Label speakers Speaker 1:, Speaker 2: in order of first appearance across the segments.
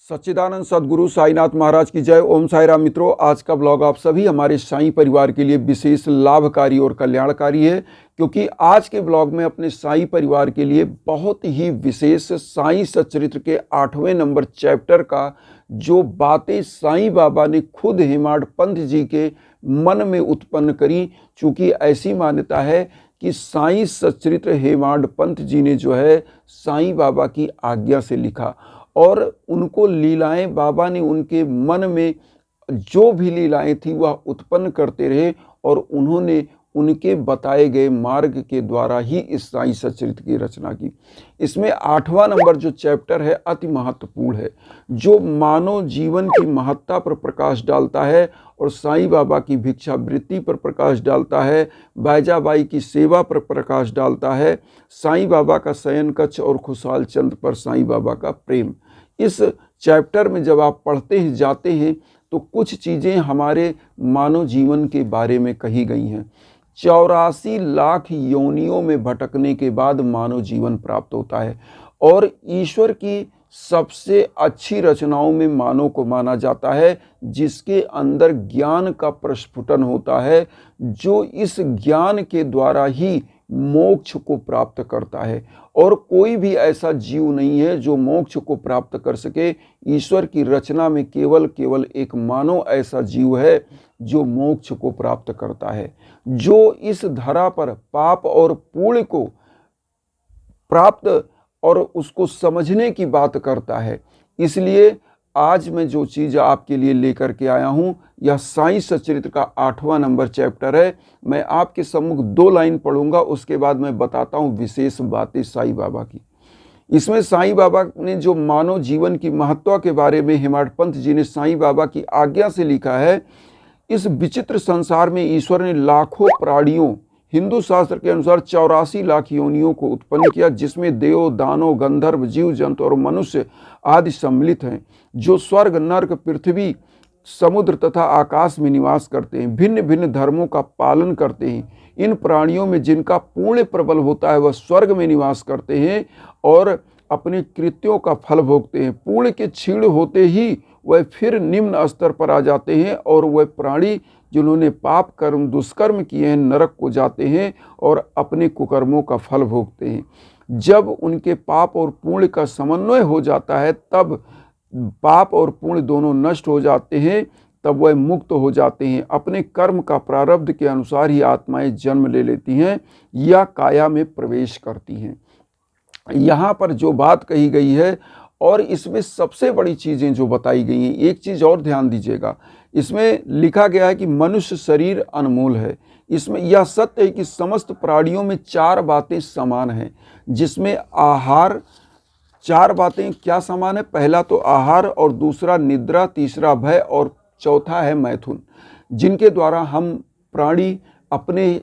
Speaker 1: सच्चिदानंद सद्गुरु साईनाथ महाराज की जय। ओम साई राम। मित्रों, आज का ब्लॉग आप सभी हमारे साईं परिवार के लिए विशेष लाभकारी और कल्याणकारी है, क्योंकि आज के ब्लॉग में अपने साईं परिवार के लिए बहुत ही विशेष साईं सच्चरित्र के 8वें नंबर चैप्टर का जो बातें साईं बाबा ने खुद हेमाड पंथ जी के मन में उत्पन्न करी। चूँकि ऐसी मान्यता है कि साईं सच्चरित्र हेमाड पंथ जी ने जो है साईं बाबा की आज्ञा से लिखा और उनको लीलाएं बाबा ने उनके मन में जो भी लीलाएं थी वह उत्पन्न करते रहे और उन्होंने उनके बताए गए मार्ग के द्वारा ही इस साईं सच्चरित्र की रचना की। इसमें 8वां नंबर जो चैप्टर है अति महत्वपूर्ण है, जो मानव जीवन की महत्ता पर प्रकाश डालता है और साईं बाबा की भिक्षावृत्ति पर प्रकाश डालता है, बैजाबाई की सेवा पर प्रकाश डालता है, साईं बाबा का शयन कक्ष और खुशहाल चंद पर साईं बाबा का प्रेम। इस चैप्टर में जब आप पढ़ते ही जाते हैं तो कुछ चीज़ें हमारे मानव जीवन के बारे में कही गई हैं। 84 लाख योनियों में भटकने के बाद मानव जीवन प्राप्त होता है और ईश्वर की सबसे अच्छी रचनाओं में मानव को माना जाता है, जिसके अंदर ज्ञान का प्रस्फुटन होता है, जो इस ज्ञान के द्वारा ही मोक्ष को प्राप्त करता है। और कोई भी ऐसा जीव नहीं है जो मोक्ष को प्राप्त कर सके। ईश्वर की रचना में केवल एक मानव ऐसा जीव है जो मोक्ष को प्राप्त करता है, जो इस धरा पर पाप और पुण्य को प्राप्त और उसको समझने की बात करता है। इसलिए आज मैं जो चीज़ आपके लिए लेकर के आया हूँ, यह साईं सच्चरित्र का 8वां नंबर चैप्टर है। मैं आपके सम्मुख 2 लाइन पढ़ूंगा, उसके बाद मैं बताता हूँ विशेष बातें साईं बाबा की। इसमें साईं बाबा ने जो मानव जीवन की महत्ता के बारे में हेमाड पंथ जी ने साईं बाबा की आज्ञा से लिखा है। इस विचित्र संसार में ईश्वर ने लाखों प्राणियों, हिंदू शास्त्र के अनुसार 84 लाख योनियों को उत्पन्न किया, जिसमें देव, दानव, गंधर्व, जीव जंतु और मनुष्य आदि सम्मिलित हैं, जो स्वर्ग, नर्क, पृथ्वी, समुद्र तथा आकाश में निवास करते हैं, भिन्न भिन्न धर्मों का पालन करते हैं। इन प्राणियों में जिनका पुण्य प्रबल होता है वह स्वर्ग में निवास करते हैं और अपने कृत्यों का फल भोगते हैं। पुण्य के क्षीण होते ही वह फिर निम्न स्तर पर आ जाते हैं और वह प्राणी जिन्होंने पाप कर्म दुष्कर्म किए हैं नरक को जाते हैं और अपने कुकर्मों का फल भोगते हैं। जब उनके पाप और पुण्य का समन्वय हो जाता है, तब पाप और पुण्य दोनों नष्ट हो जाते हैं, तब वह मुक्त हो जाते हैं। अपने कर्म का प्रारब्ध के अनुसार ही आत्माएं जन्म ले लेती हैं या काया में प्रवेश करती हैं। यहाँ पर जो बात कही गई है और इसमें सबसे बड़ी चीज़ें जो बताई गई हैं, एक चीज़ और ध्यान दीजिएगा। इसमें लिखा गया है कि मनुष्य शरीर अनमोल है। इसमें यह सत्य है कि समस्त प्राणियों में 4 बातें समान हैं, जिसमें आहार, 4 बातें क्या समान है? पहला तो आहार और दूसरा निद्रा, तीसरा भय और चौथा है मैथुन, जिनके द्वारा हम प्राणी अपने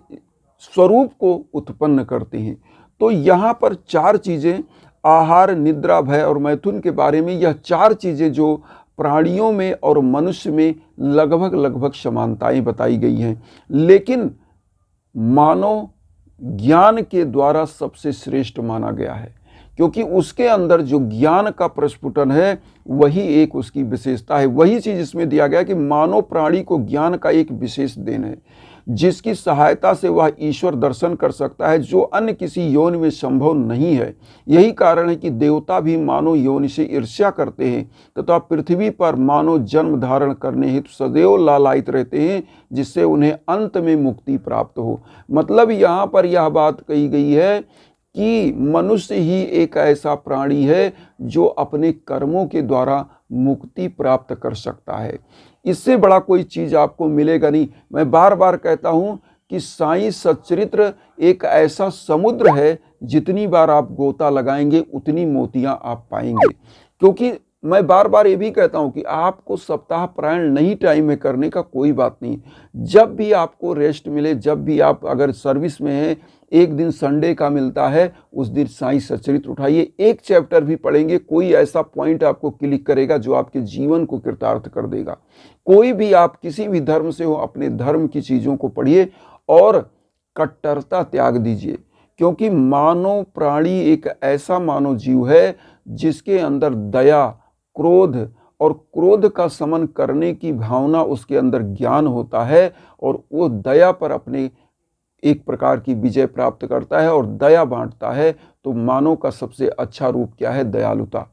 Speaker 1: स्वरूप को उत्पन्न करते हैं। तो यहाँ पर 4 चीज़ें, आहार, निद्रा, भय और मैथुन के बारे में, यह 4 चीज़ें जो प्राणियों में और मनुष्य में लगभग समानताएं बताई गई हैं, लेकिन मानव ज्ञान के द्वारा सबसे श्रेष्ठ माना गया है, क्योंकि उसके अंदर जो ज्ञान का प्रस्फुटन है वही एक उसकी विशेषता है। वही चीज़ इसमें दिया गया कि मानव प्राणी को ज्ञान का एक विशेष देन है, जिसकी सहायता से वह ईश्वर दर्शन कर सकता है, जो अन्य किसी योनि में संभव नहीं है। यही कारण है कि देवता भी मानव योनि से ईर्ष्या करते हैं तथा पृथ्वी पर मानव जन्म धारण करने हेतु सदैव लालायित रहते हैं, जिससे उन्हें अंत में मुक्ति प्राप्त हो। मतलब यहाँ पर यह बात कही गई है कि मनुष्य ही एक ऐसा प्राणी है जो अपने कर्मों के द्वारा मुक्ति प्राप्त कर सकता है। इससे बड़ा कोई चीज़ आपको मिलेगा नहीं। मैं बार बार कहता हूँ कि साईं सच्चरित्र एक ऐसा समुद्र है, जितनी बार आप गोता लगाएंगे उतनी मोतियाँ आप पाएंगे। क्योंकि मैं बार बार ये भी कहता हूँ कि आपको सप्ताह प्रायण नहीं टाइम में करने का कोई बात नहीं। जब भी आपको रेस्ट मिले, जब भी आप अगर सर्विस में हैं, एक दिन संडे का मिलता है, उस दिन साईं सच्चरित्र उठाइए, एक चैप्टर भी पढ़ेंगे, कोई ऐसा पॉइंट आपको क्लिक करेगा जो आपके जीवन को कृतार्थ कर देगा। कोई भी आप किसी भी धर्म से हो, अपने धर्म की चीज़ों को पढ़िए और कट्टरता त्याग दीजिए, क्योंकि मानव प्राणी एक ऐसा मानव जीव है जिसके अंदर दया, क्रोध और क्रोध का शमन करने की भावना उसके अंदर ज्ञान होता है और वो दया पर अपने एक प्रकार की विजय प्राप्त करता है और दया बांटता है। तो मानव का सबसे अच्छा रूप क्या है? दयालुता,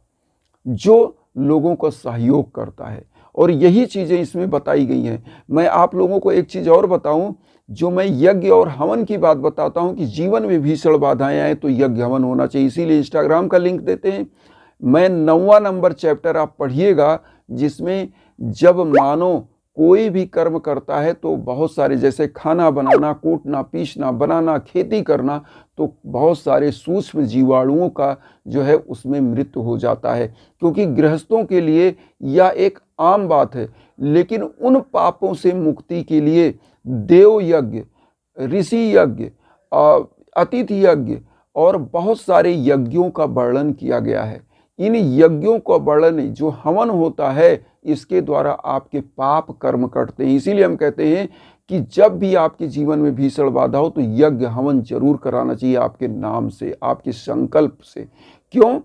Speaker 1: जो लोगों का सहयोग करता है। और यही चीज़ें इसमें बताई गई हैं। मैं आप लोगों को एक चीज़ और बताऊं, जो मैं यज्ञ और हवन की बात बताता हूं कि जीवन में भीषण बाधाएं आए तो यज्ञ हवन होना चाहिए, इसीलिए इंस्टाग्राम का लिंक देते हैं। मैं 9वां नंबर चैप्टर आप पढ़िएगा, जिसमें जब मानो कोई भी कर्म करता है तो बहुत सारे, जैसे खाना बनाना, कूटना, पीसना, बनाना, खेती करना, तो बहुत सारे सूक्ष्म जीवाणुओं का जो है उसमें मृत्यु हो जाता है, क्योंकि गृहस्थों के लिए यह एक आम बात है। लेकिन उन पापों से मुक्ति के लिए देव यज्ञ, ऋषि यज्ञ, अतिथि यज्ञ और बहुत सारे यज्ञों का वर्णन किया गया है। इन यज्ञों का वर्णन, जो हवन होता है, इसके द्वारा आपके पाप कर्म कटते हैं। इसीलिए हम कहते हैं कि जब भी आपके जीवन में भीषण बाधा हो तो यज्ञ हवन जरूर कराना चाहिए, आपके नाम से, आपके संकल्प से। क्यों?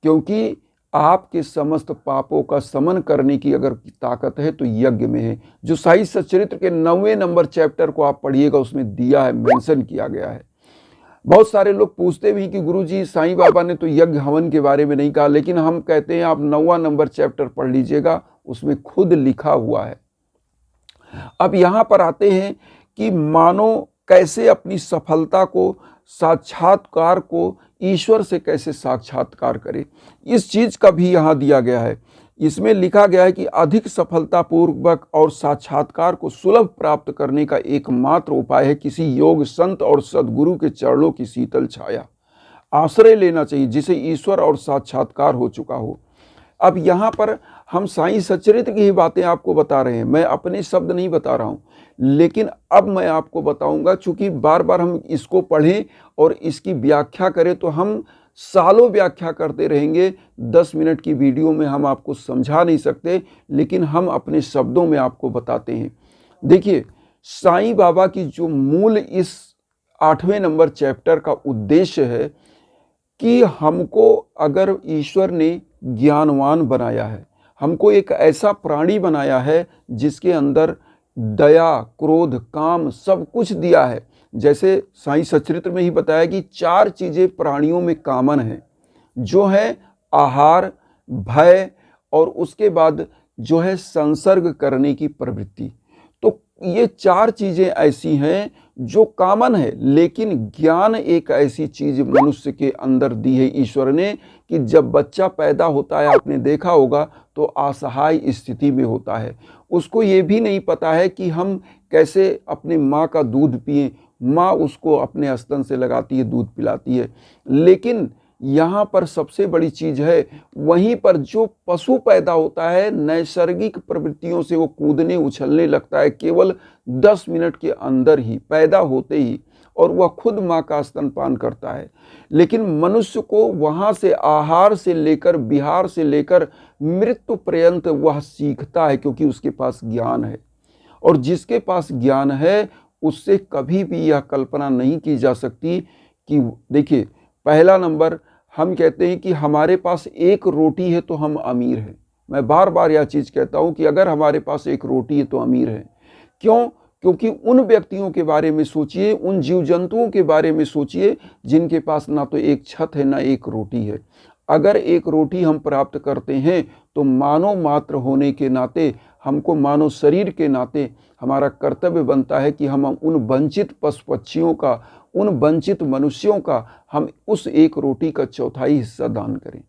Speaker 1: क्योंकि आपके समस्त पापों का शमन करने की अगर ताकत है तो यज्ञ में है। जो साई सच्चरित्र के 9वें नंबर चैप्टर को आप पढ़िएगा, उसमें दिया है, मेंशन किया गया है। बहुत सारे लोग पूछते भी कि गुरुजी साईं बाबा ने तो यज्ञ हवन के बारे में नहीं कहा, लेकिन हम कहते हैं आप 9वां नंबर चैप्टर पढ़ लीजिएगा, उसमें खुद लिखा हुआ है। अब यहाँ पर आते हैं कि मानो कैसे अपनी सफलता को, साक्षात्कार को ईश्वर से कैसे साक्षात्कार करे, इस चीज का भी यहाँ दिया गया है। इसमें लिखा गया है कि अधिक सफलतापूर्वक और साक्षात्कार को सुलभ प्राप्त करने का एकमात्र उपाय है किसी योग संत और सद्गुरु के चरणों की शीतल छाया, आश्रय लेना चाहिए, जिसे ईश्वर और साक्षात्कार हो चुका हो। अब यहाँ पर हम साईं सच्चरित्र की ही बातें आपको बता रहे हैं, मैं अपने शब्द नहीं बता रहा हूँ। लेकिन अब मैं आपको बताऊंगा, चूंकि बार बार हम इसको पढ़ें और इसकी व्याख्या करें तो हम सालों व्याख्या करते रहेंगे। 10 मिनट की वीडियो में हम आपको समझा नहीं सकते, लेकिन हम अपने शब्दों में आपको बताते हैं। देखिए, साईं बाबा की जो मूल इस 8वें नंबर चैप्टर का उद्देश्य है कि हमको अगर ईश्वर ने ज्ञानवान बनाया है, हमको एक ऐसा प्राणी बनाया है जिसके अंदर दया, क्रोध, काम सब कुछ दिया है। जैसे साईं सच्चरित्र में ही बताया कि 4 चीजें प्राणियों में कॉमन हैं, जो है आहार, भय और उसके बाद जो है संसर्ग करने की प्रवृत्ति। तो ये 4 चीजें ऐसी हैं जो कॉमन है, लेकिन ज्ञान एक ऐसी चीज मनुष्य के अंदर दी है ईश्वर ने कि जब बच्चा पैदा होता है, आपने देखा होगा, तो असहाय स्थिति में होता है। उसको ये भी नहीं पता है कि हम कैसे अपने माँ का दूध पिएं। माँ उसको अपने स्तन से लगाती है, दूध पिलाती है। लेकिन यहाँ पर सबसे बड़ी चीज है, वहीं पर जो पशु पैदा होता है, नैसर्गिक प्रवृत्तियों से वो कूदने उछलने लगता है केवल 10 मिनट के अंदर ही, पैदा होते ही, और वह खुद माँ का स्तनपान करता है। लेकिन मनुष्य को वहाँ से, आहार से लेकर, विहार से लेकर मृत्यु पर्यंत वह सीखता है, क्योंकि उसके पास ज्ञान है। और जिसके पास ज्ञान है उससे कभी भी यह कल्पना नहीं की जा सकती कि, देखिए, पहला नंबर, हम कहते हैं कि हमारे पास एक रोटी है तो हम अमीर हैं। मैं बार बार यह चीज़ कहता हूं कि अगर हमारे पास एक रोटी है तो अमीर हैं। क्यों? क्योंकि उन व्यक्तियों के बारे में सोचिए, उन जीव जंतुओं के बारे में सोचिए जिनके पास ना तो एक छत है ना एक रोटी है। अगर एक रोटी हम प्राप्त करते हैं तो मानव मात्र होने के नाते, हमको मानव शरीर के नाते हमारा कर्तव्य बनता है कि हम उन वंचित पशु पक्षियों का, उन वंचित मनुष्यों का हम उस एक रोटी का 1/4 हिस्सा दान करें।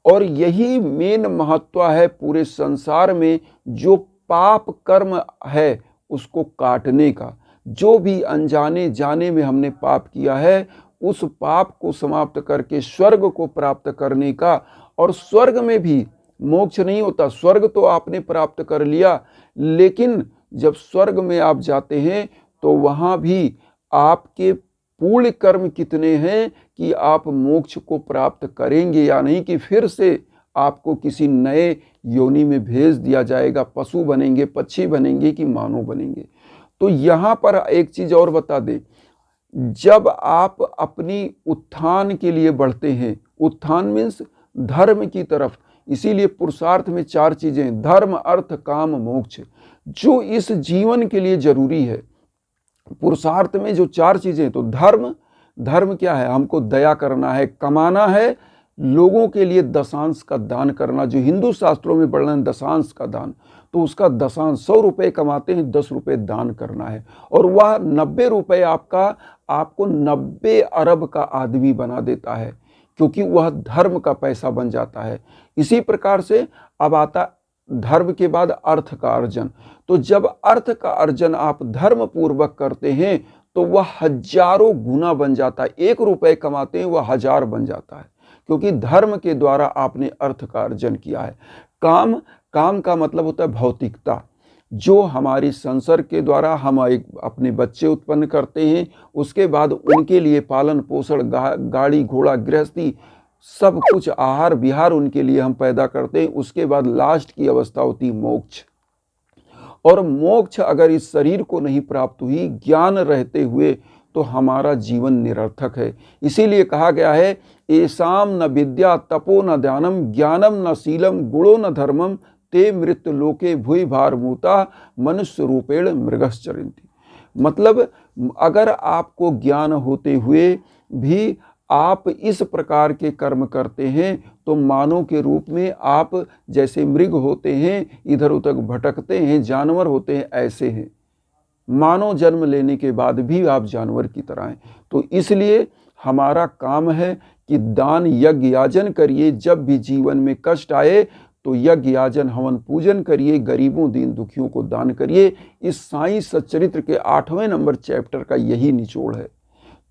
Speaker 1: और यही मेन महत्व है पूरे संसार में, जो पाप कर्म है उसको काटने का। जो भी अनजाने जाने में हमने पाप किया है, उस पाप को समाप्त करके स्वर्ग को प्राप्त करने का। और स्वर्ग में भी मोक्ष नहीं होता, स्वर्ग तो आपने प्राप्त कर लिया, लेकिन जब स्वर्ग में आप जाते हैं तो वहाँ भी आपके पूर्ण कर्म कितने हैं कि आप मोक्ष को प्राप्त करेंगे या नहीं, कि फिर से आपको किसी नए योनि में भेज दिया जाएगा, पशु बनेंगे, पक्षी बनेंगे कि मानव बनेंगे। तो यहाँ पर एक चीज़ और बता दें, जब आप अपनी उत्थान के लिए बढ़ते हैं, उत्थान मीन्स धर्म की तरफ, इसीलिए पुरुषार्थ में 4 चीजें, धर्म अर्थ काम मोक्ष, जो इस जीवन के लिए जरूरी है। पुरुषार्थ में जो 4 चीजें, तो धर्म क्या है? हमको दया करना है, कमाना है, लोगों के लिए दशांश का दान करना, जो हिंदू शास्त्रों में वर्णन दशांश का दान, तो उसका दशांश 100 रुपये कमाते हैं, 10 रुपये दान करना है, और वह 90 रुपये आपको 90 अरब का आदमी बना देता है, क्योंकि वह धर्म का पैसा बन जाता है। इसी प्रकार से अब आता धर्म के बाद अर्थ का अर्जन। तो जब अर्थ का अर्जन आप धर्म पूर्वक करते हैं तो वह हजारों गुना बन जाता है। 1 रुपये कमाते हैं वह 1000 बन जाता है, क्योंकि धर्म के द्वारा आपने अर्थ का अर्जन किया है। काम का मतलब होता है भौतिकता, जो हमारी संसर्ग के द्वारा हम अपने बच्चे उत्पन्न करते हैं, उसके बाद उनके लिए पालन पोषण, गाड़ी घोड़ा गृहस्थी, सब कुछ आहार विहार उनके लिए हम पैदा करते हैं। उसके बाद लास्ट की अवस्था होती मोक्ष, और मोक्ष अगर इस शरीर को नहीं प्राप्त हुई ज्ञान रहते हुए तो हमारा जीवन निरर्थक है। इसीलिए कहा गया है, एसाम न विद्या तपो न ध्यानम ज्ञानम न शीलम गुणो न धर्मम ते मृत्यु लोके भूय भारमूता मनुष्य रूपेण मृगश्चरन्ति। मतलब अगर आपको ज्ञान होते हुए भी आप इस प्रकार के कर्म करते हैं तो मानव के रूप में आप जैसे मृग होते हैं, इधर उधर भटकते हैं, जानवर होते हैं, ऐसे हैं। मानव जन्म लेने के बाद भी आप जानवर की तरह हैं। तो इसलिए हमारा काम है कि दान यज्ञ याजन करिए, जब भी जीवन में कष्ट आए तो यज्ञ याजन हवन पूजन करिए, गरीबों दीन दुखियों को दान करिए। इस साईं सच्चरित्र के 8वें नंबर चैप्टर का यही निचोड़ है।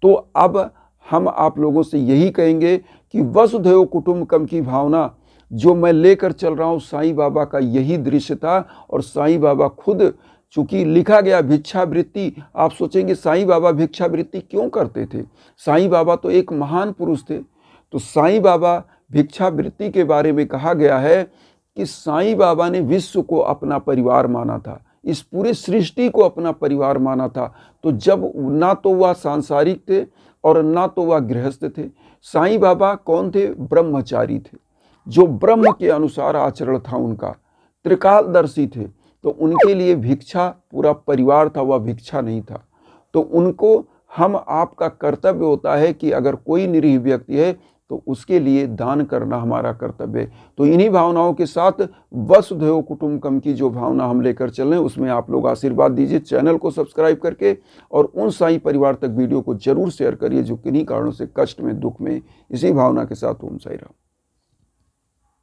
Speaker 1: तो अब हम आप लोगों से यही कहेंगे कि वसुधैव कुटुंबकम की भावना जो मैं लेकर चल रहा हूँ, साईं बाबा का यही दृश्य था। और साईं बाबा खुद, चूंकि लिखा गया भिक्षावृत्ति, आप सोचेंगे साईं बाबा भिक्षावृत्ति क्यों करते थे? साईं बाबा तो एक महान पुरुष थे। तो साईं बाबा भिक्षावृत्ति के बारे में कहा गया है कि साईं बाबा ने विश्व को अपना परिवार माना था, इस पूरे सृष्टि को अपना परिवार माना था। तो जब ना तो वह सांसारिक थे और ना तो वह गृहस्थ थे। साईं बाबा कौन थे? ब्रह्मचारी थे, जो ब्रह्म के अनुसार आचरण था उनका, त्रिकालदर्शी थे। तो उनके लिए भिक्षा पूरा परिवार था, वह भिक्षा नहीं था। तो उनको हम आपका कर्तव्य होता है कि अगर कोई निरीह व्यक्ति है तो उसके लिए दान करना हमारा कर्तव्य है। तो इन्हीं भावनाओं के साथ वसुधैव कुटुंबकम की जो भावना हम लेकर चल रहे हैं उसमें आप लोग आशीर्वाद दीजिए, चैनल को सब्सक्राइब करके, और उन साईं परिवार तक वीडियो को जरूर शेयर करिए जो किन्हीं कारणों से कष्ट में, दुख में। इसी भावना के साथ ओम साईं राम।